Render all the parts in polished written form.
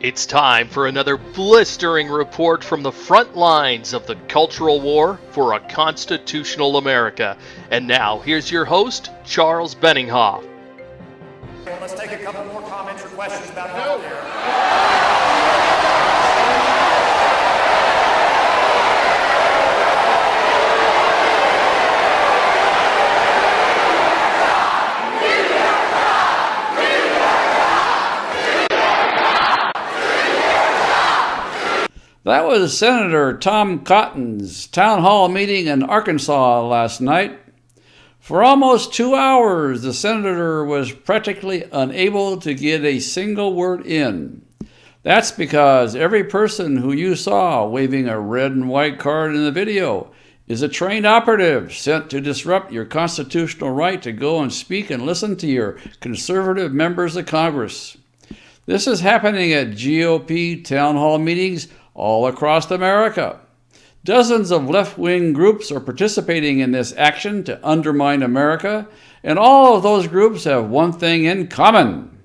It's time for another blistering report from the front lines of the cultural war for a constitutional America. And now, here's your host, Charles Benninghoff. Let's take a couple more comments or questions about healthcare. That was Senator Tom Cotton's town hall meeting in Arkansas last night. For almost 2 hours, the senator was practically unable to get a single word in. That's because every person who you saw waving a red and white card in the video is a trained operative sent to disrupt your constitutional right to go and speak and listen to your conservative members of Congress. This is happening at GOP Town Hall meetings all across America. Dozens of left-wing groups are participating in this action to undermine America, and all of those groups have one thing in common.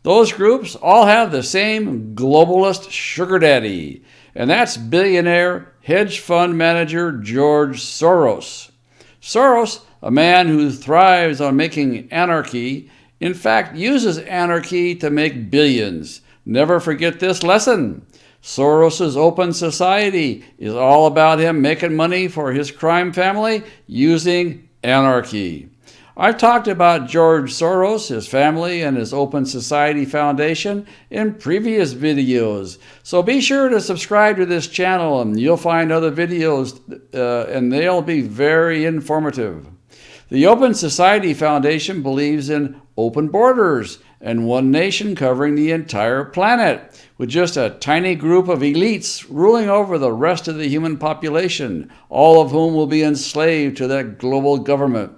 Those groups all have the same globalist sugar daddy, and that's billionaire hedge fund manager George Soros. Soros, a man who thrives on making anarchy, in fact uses anarchy to make billions. Never forget this lesson. Soros Open Society is all about him making money for his crime family using anarchy. I've talked about George Soros, his family, and his Open Society Foundation in previous videos. So be sure to subscribe to this channel and you'll find other videos and they'll be very informative. The Open Society Foundation believes in open borders and one nation covering the entire planet, with just a tiny group of elites ruling over the rest of the human population, all of whom will be enslaved to that global government.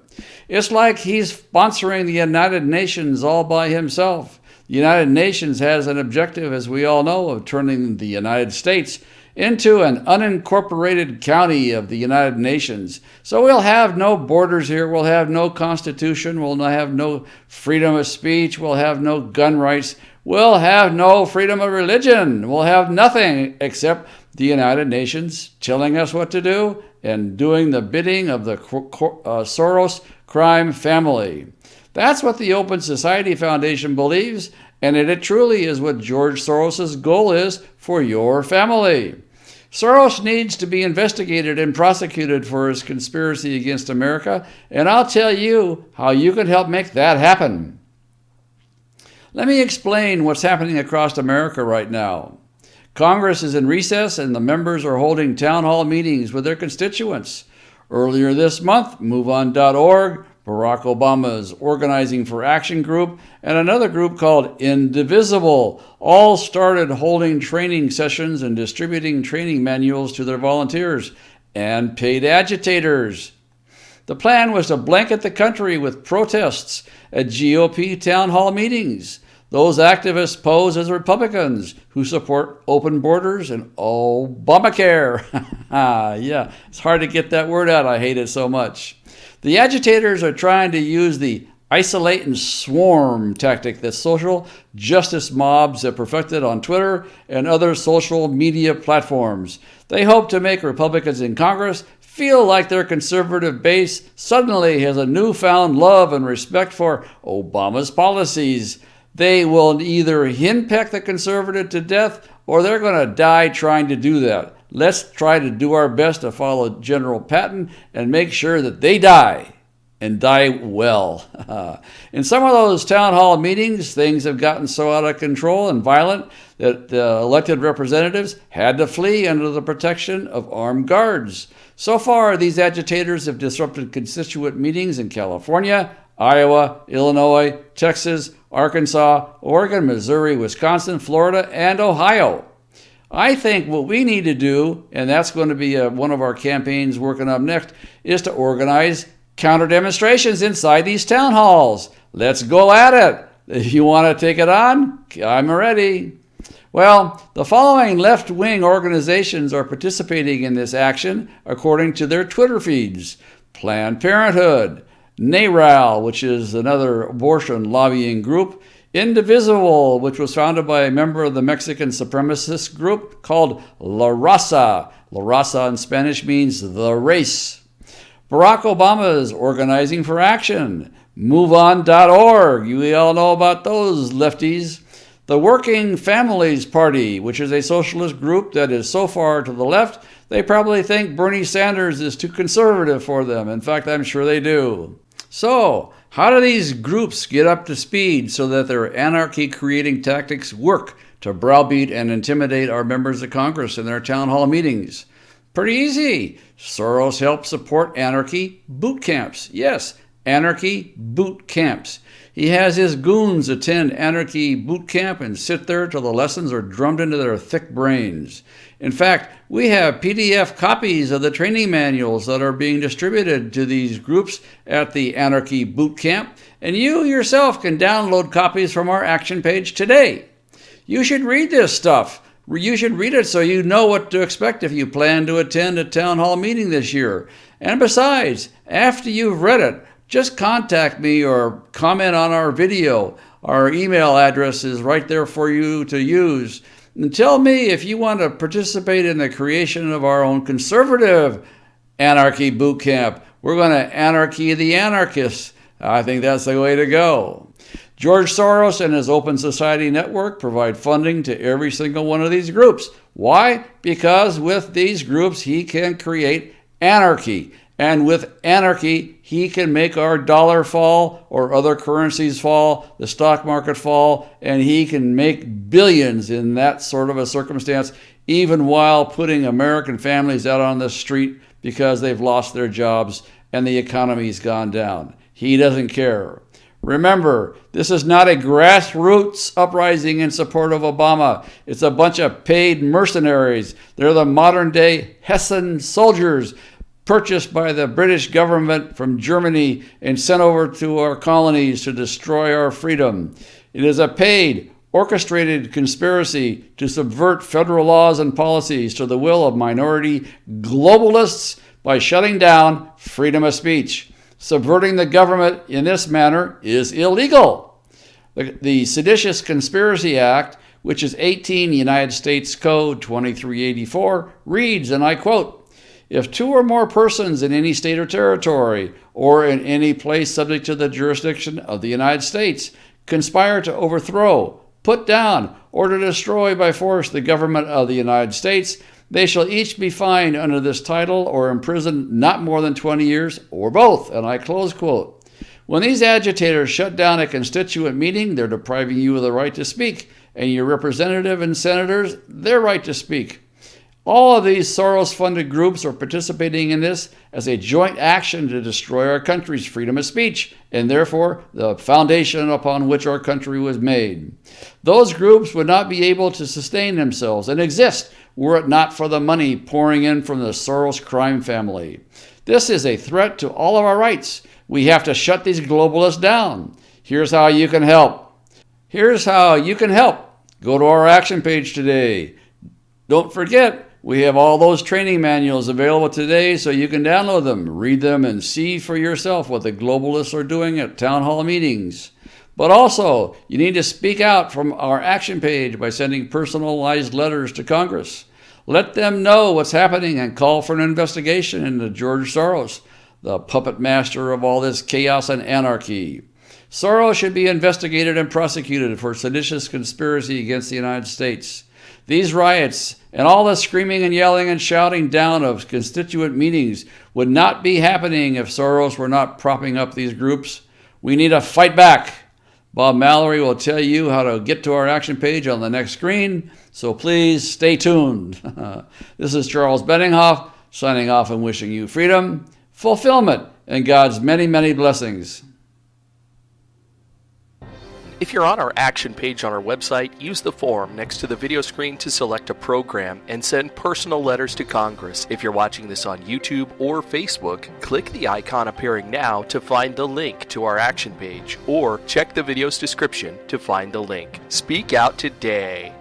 It's like he's sponsoring the United Nations all by himself. The United Nations has an objective, as we all know, of turning the United States into an unincorporated county of the United Nations. So we'll have no borders here, we'll have no constitution, we'll have no freedom of speech, we'll have no gun rights, we'll have no freedom of religion, we'll have nothing except the United Nations telling us what to do and doing the bidding of the Soros crime family. That's what the Open Society Foundation believes, and it truly is what George Soros' goal is for your family. Soros needs to be investigated and prosecuted for his conspiracy against America, and I'll tell you how you can help make that happen. Let me explain what's happening across America right now. Congress is in recess and the members are holding town hall meetings with their constituents. Earlier this month, MoveOn.org, Barack Obama's Organizing for Action group, and another group called Indivisible all started holding training sessions and distributing training manuals to their volunteers and paid agitators. The plan was to blanket the country with protests at GOP town hall meetings. Those activists pose as Republicans who support open borders and Obamacare. Yeah, it's hard to get that word out. I hate it so much. The agitators are trying to use the isolate and swarm tactic that social justice mobs have perfected on Twitter and other social media platforms. They hope to make Republicans in Congress feel like their conservative base suddenly has a newfound love and respect for Obama's policies. They will either henpeck the conservative to death or they're going to die trying to do that. Let's try to do our best to follow General Patton and make sure that they die and die well. In some of those town hall meetings, things have gotten so out of control and violent that the elected representatives had to flee under the protection of armed guards. So far, these agitators have disrupted constituent meetings in California, Iowa, Illinois, Texas, Arkansas, Oregon, Missouri, Wisconsin, Florida, and Ohio. I think what we need to do, and that's going to be one of our campaigns working up next, is to organize counter demonstrations inside these town halls. Let's go at it. If you want to take it on, I'm ready. Well, the following left-wing organizations are participating in this action according to their Twitter feeds: Planned Parenthood, NARAL, which is another abortion lobbying group, Indivisible, which was founded by a member of the Mexican supremacist group called La Raza. La Raza in Spanish means the race. Barack Obama's Organizing for Action. MoveOn.org. You all know about those lefties. The Working Families Party, which is a socialist group that is so far to the left, they probably think Bernie Sanders is too conservative for them. In fact, I'm sure they do. So, how do these groups get up to speed so that their anarchy-creating tactics work to browbeat and intimidate our members of Congress in their town hall meetings? Pretty easy. Soros helps support anarchy boot camps. Yes, anarchy boot camps. He has his goons attend anarchy boot camp and sit there till the lessons are drummed into their thick brains. In fact, we have PDF copies of the training manuals that are being distributed to these groups at the anarchy boot camp, and you yourself can download copies from our action page today. You should read this stuff. You should read it so you know what to expect if you plan to attend a town hall meeting this year. And besides, after you've read it, just contact me or comment on our video. Our email address is right there for you to use. And tell me if you want to participate in the creation of our own conservative anarchy boot camp. We're going to anarchy the anarchists. I think that's the way to go. George Soros and his Open Society network provide funding to every single one of these groups. Why? Because with these groups, he can create anarchy. And with anarchy, he can make our dollar fall or other currencies fall, the stock market fall, and he can make billions in that sort of a circumstance, even while putting American families out on the street because they've lost their jobs and the economy's gone down. He doesn't care. Remember, this is not a grassroots uprising in support of Obama. It's a bunch of paid mercenaries. They're the modern-day Hessian soldiers purchased by the British government from Germany and sent over to our colonies to destroy our freedom. It is a paid, orchestrated conspiracy to subvert federal laws and policies to the will of minority globalists by shutting down freedom of speech. Subverting the government in this manner is illegal. The Seditious Conspiracy Act, which is 18 United States Code 2384, reads, and I quote, "If two or more persons in any state or territory, or in any place subject to the jurisdiction of the United States, conspire to overthrow, put down, or to destroy by force the government of the United States, they shall each be fined under this title or imprisoned not more than 20 years, or both." And I close quote. When these agitators shut down a constituent meeting, they're depriving you of the right to speak, and your representative and senators, their right to speak. All of these Soros-funded groups are participating in this as a joint action to destroy our country's freedom of speech, and therefore the foundation upon which our country was made. Those groups would not be able to sustain themselves and exist were it not for the money pouring in from the Soros crime family. This is a threat to all of our rights. We have to shut these globalists down. Here's how you can help. Go to our action page today. Don't forget, we have all those training manuals available today so you can download them, read them, and see for yourself what the globalists are doing at town hall meetings. But also, you need to speak out from our action page by sending personalized letters to Congress. Let them know what's happening and call for an investigation into George Soros, the puppet master of all this chaos and anarchy. Soros should be investigated and prosecuted for seditious conspiracy against the United States. These riots and all the screaming and yelling and shouting down of constituent meetings would not be happening if Soros were not propping up these groups. We need to fight back. Bob Mallory will tell you how to get to our action page on the next screen, so please stay tuned. This is Charles Benninghoff signing off and wishing you freedom, fulfillment, and God's many, many blessings. If you're on our action page on our website, use the form next to the video screen to select a program and send personal letters to Congress. If you're watching this on YouTube or Facebook, click the icon appearing now to find the link to our action page, or check the video's description to find the link. Speak out today.